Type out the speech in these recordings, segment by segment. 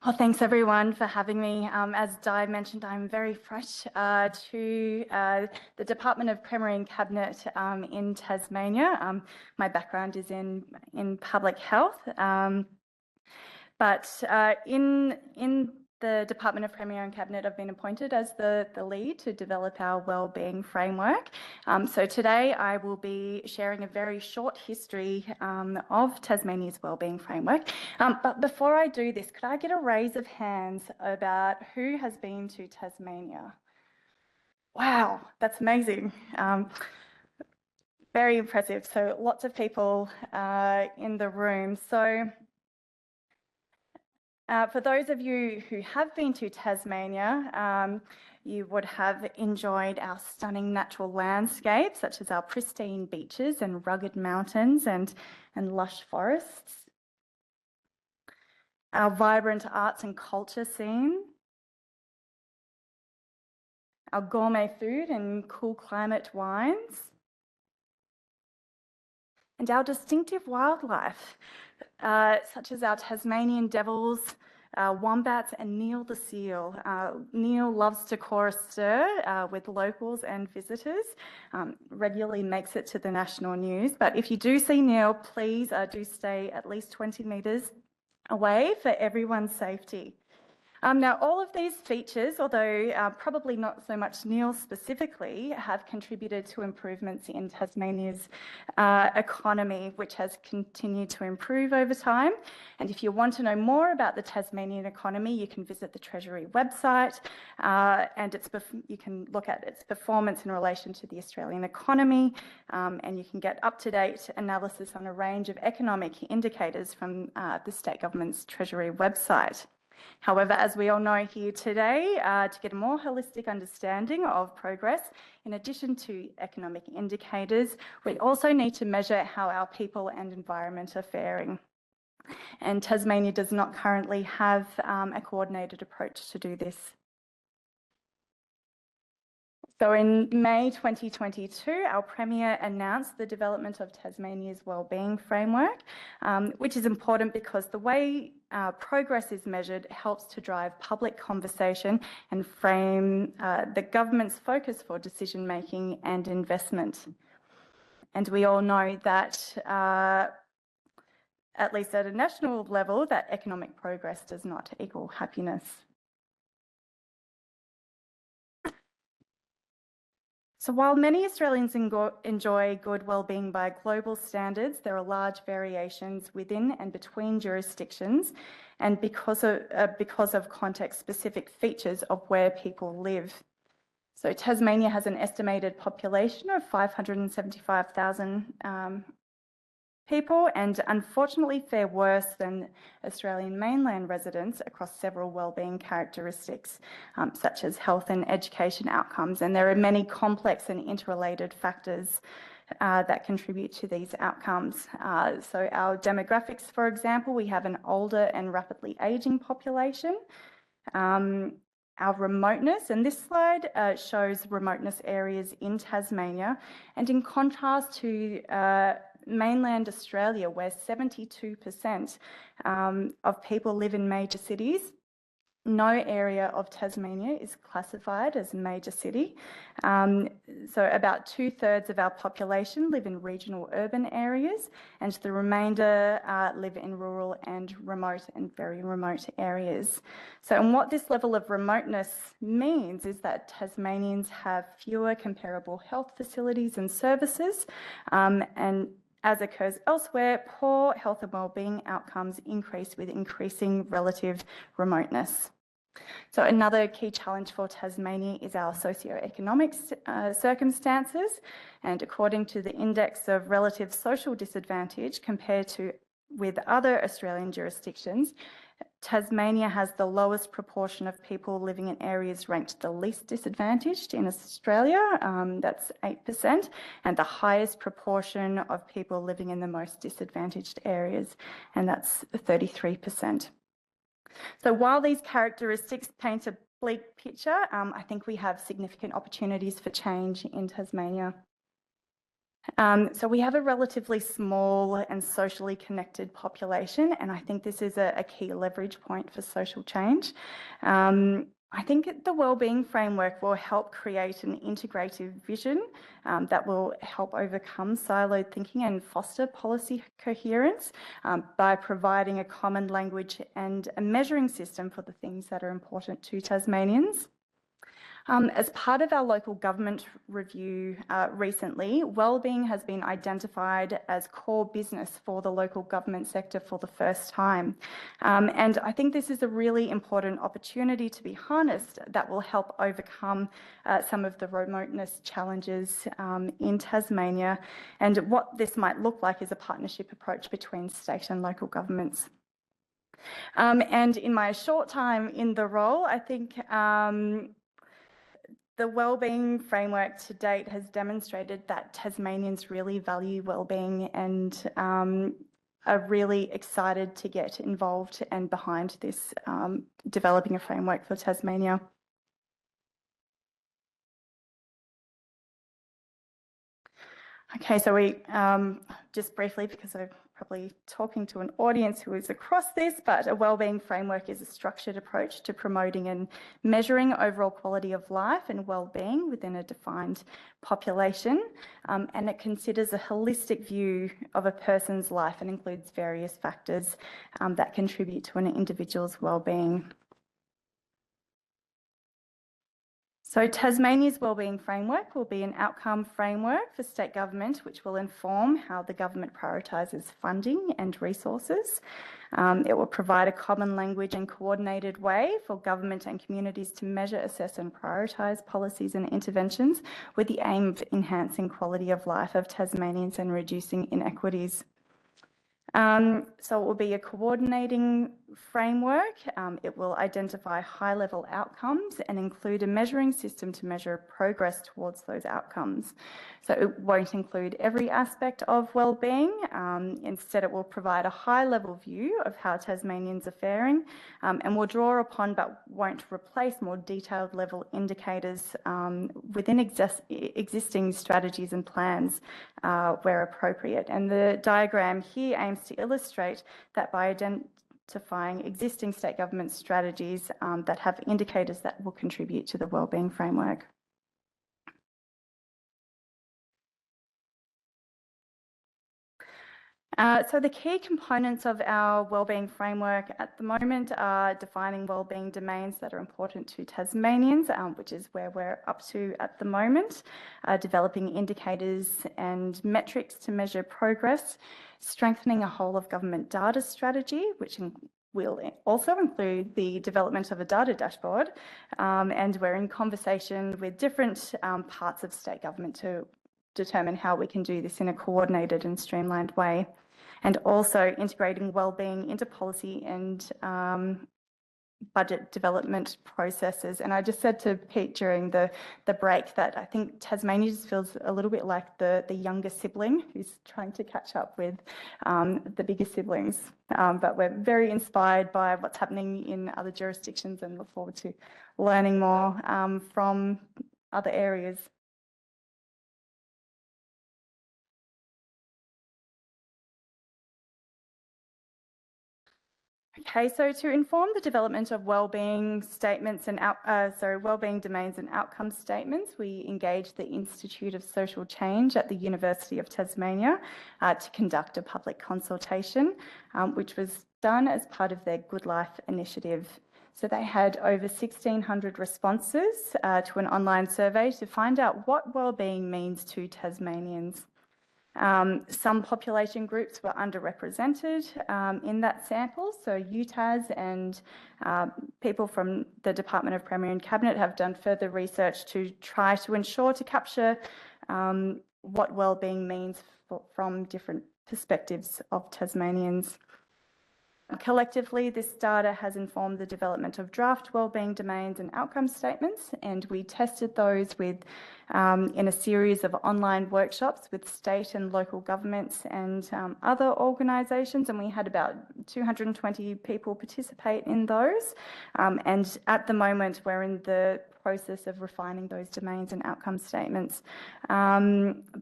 Well, thanks everyone for having me. As Di mentioned, I'm very fresh to the Department of Premier and Cabinet in Tasmania. My background is in public health, but in the Department of Premier and Cabinet, I've been appointed as the lead to develop our wellbeing framework. So today I will be sharing a very short history of Tasmania's wellbeing framework. But before I do this, could I get a raise of hands about who has been to Tasmania? Wow, that's amazing. Very impressive. So lots of people in the room. So for those of you who have been to Tasmania, you would have enjoyed our stunning natural landscapes, such as our pristine beaches and rugged mountains and lush forests, our vibrant arts and culture scene, our gourmet food and cool climate wines, and our distinctive wildlife, such as our Tasmanian devils, wombats and Neil the seal. Neil loves to cause a stir with locals and visitors, regularly makes it to the national news. But if you do see Neil, please do stay at least 20 metres away for everyone's safety. Now, all of these features, although probably not so much Neil specifically, have contributed to improvements in Tasmania's economy, which has continued to improve over time. And if you want to know more about the Tasmanian economy, you can visit the Treasury website and you can look at its performance in relation to the Australian economy, and you can get up-to-date analysis on a range of economic indicators from the state government's Treasury website. However, as we all know here today, to get a more holistic understanding of progress, in addition to economic indicators, we also need to measure how our people and environment are faring. And Tasmania does not currently have a coordinated approach to do this. So in May 2022, our Premier announced the development of Tasmania's wellbeing framework, which is important because the way progress is measured helps to drive public conversation and frame the government's focus for decision making and investment. And we all know that, at least at a national level, that economic progress does not equal happiness. So while many Australians enjoy good wellbeing by global standards, there are large variations within and between jurisdictions, and because of context-specific features of where people live. So Tasmania has an estimated population of 575,000 people, and unfortunately fare worse than Australian mainland residents across several wellbeing characteristics, such as health and education outcomes. And there are many complex and interrelated factors that contribute to these outcomes. So our demographics, for example, we have an older and rapidly ageing population. Our remoteness, and this slide shows remoteness areas in Tasmania, and in contrast to mainland Australia, where 72% of people live in major cities, no area of Tasmania is classified as a major city. So about 2/3 of our population live in regional urban areas, and the remainder live in rural and remote and very remote areas. So, and what this level of remoteness means is that Tasmanians have fewer comparable health facilities and services, and as occurs elsewhere, poor health and wellbeing outcomes increase with increasing relative remoteness. So another key challenge for Tasmania is our socioeconomic circumstances, and according to the Index of Relative Social Disadvantage compared to with other Australian jurisdictions, Tasmania has the lowest proportion of people living in areas ranked the least disadvantaged in Australia, that's 8%, and the highest proportion of people living in the most disadvantaged areas, and that's 33%. So while these characteristics paint a bleak picture, I think we have significant opportunities for change in Tasmania. So we have a relatively small and socially connected population, and I think this is a key leverage point for social change. I think the wellbeing framework will help create an integrative vision that will help overcome siloed thinking and foster policy coherence by providing a common language and a measuring system for the things that are important to Tasmanians. As part of our local government review recently, wellbeing has been identified as core business for the local government sector for the first time. And I think this is a really important opportunity to be harnessed that will help overcome some of the remoteness challenges in Tasmania. And what this might look like is a partnership approach between state and local governments. And in my short time in the role, I think the wellbeing framework to date has demonstrated that Tasmanians really value wellbeing and are really excited to get involved and behind this developing a framework for Tasmania. Okay, so we just briefly, because I'm probably talking to an audience who is across this, but a wellbeing framework is a structured approach to promoting and measuring overall quality of life and wellbeing within a defined population, and it considers a holistic view of a person's life and includes various factors that contribute to an individual's wellbeing. So Tasmania's wellbeing framework will be an outcome framework for state government, which will inform how the government prioritises funding and resources. It will provide a common language and coordinated way for government and communities to measure, assess and prioritise policies and interventions with the aim of enhancing quality of life of Tasmanians and reducing inequities. So it will be a coordinating framework. It will identify high-level outcomes and include a measuring system to measure progress towards those outcomes. So it won't include every aspect of wellbeing. Instead, it will provide a high-level view of how Tasmanians are faring and will draw upon but won't replace more detailed level indicators within existing strategies and plans where appropriate. And the diagram here aims to illustrate that by identifying existing state government strategies that have indicators that will contribute to the wellbeing framework. So the key components of our wellbeing framework at the moment are defining wellbeing domains that are important to Tasmanians, which is where we're up to at the moment, developing indicators and metrics to measure progress, strengthening a whole of government data strategy, which will also include the development of a data dashboard, and we're in conversation with different parts of state government to determine how we can do this in a coordinated and streamlined way, and also integrating wellbeing into policy and budget development processes. And I just said to Pete during the break that I think Tasmania just feels a little bit like the younger sibling who's trying to catch up with the bigger siblings. But we're very inspired by what's happening in other jurisdictions and look forward to learning more from other areas. Okay, so to inform the development of wellbeing statements and wellbeing domains and outcome statements, we engaged the Institute of Social Change at the University of Tasmania to conduct a public consultation, which was done as part of their Good Life initiative. So they had over 1,600 responses to an online survey to find out what wellbeing means to Tasmanians. Some population groups were underrepresented in that sample. So UTAS and people from the Department of Premier and Cabinet have done further research to try to ensure to capture what wellbeing means from different perspectives of Tasmanians. Collectively, this data has informed the development of draft wellbeing domains and outcome statements, and we tested those with in a series of online workshops with state and local governments and other organisations, and we had about 220 people participate in those. And at the moment, we're in the process of refining those domains and outcome statements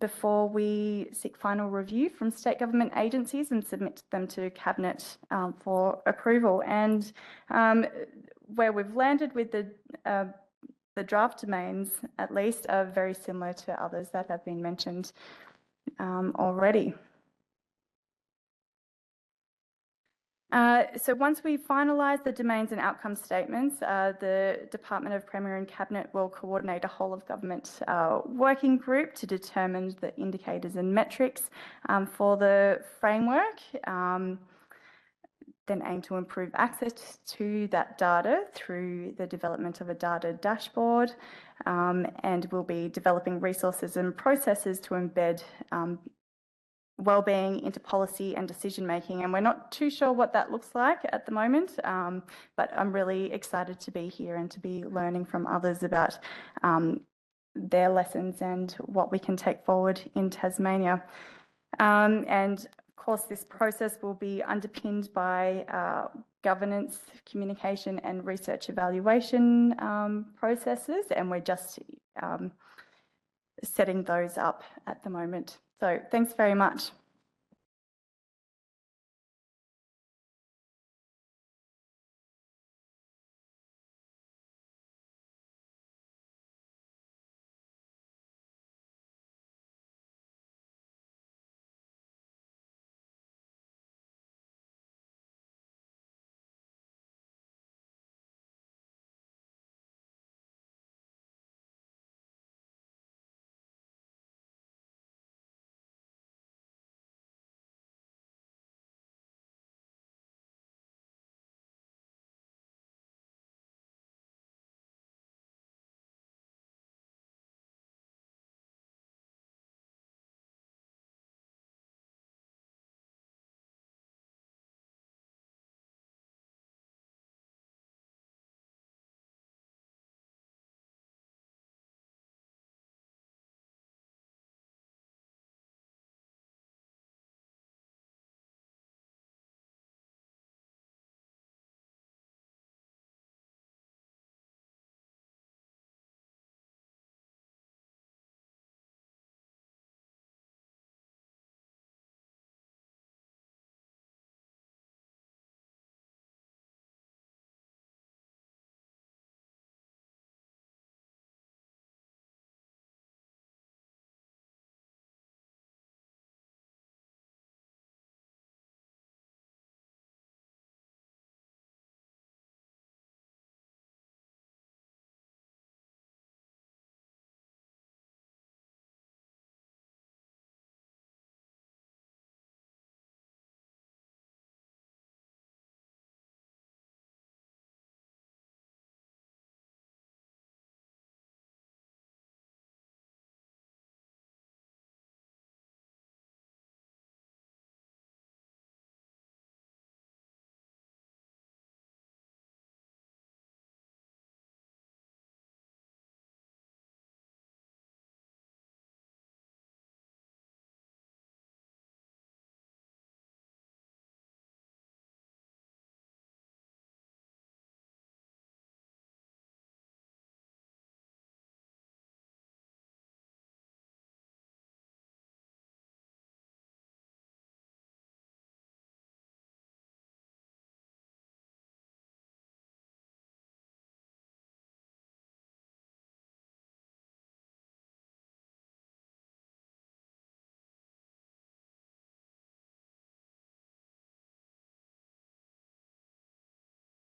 before we seek final review from state government agencies and submit them to Cabinet for approval. And where we've landed with the draft domains, at least, are very similar to others that have been mentioned already. So once we finalise the domains and outcome statements, the Department of Premier and Cabinet will coordinate a whole of government working group to determine the indicators and metrics for the framework, then aim to improve access to that data through the development of a data dashboard, and we'll be developing resources and processes to embed wellbeing into policy and decision making, and we're not too sure what that looks like at the moment, but I'm really excited to be here and to be learning from others about their lessons and what we can take forward in Tasmania. And of course, this process will be underpinned by governance, communication and research evaluation processes, and we're just setting those up at the moment. So thanks very much.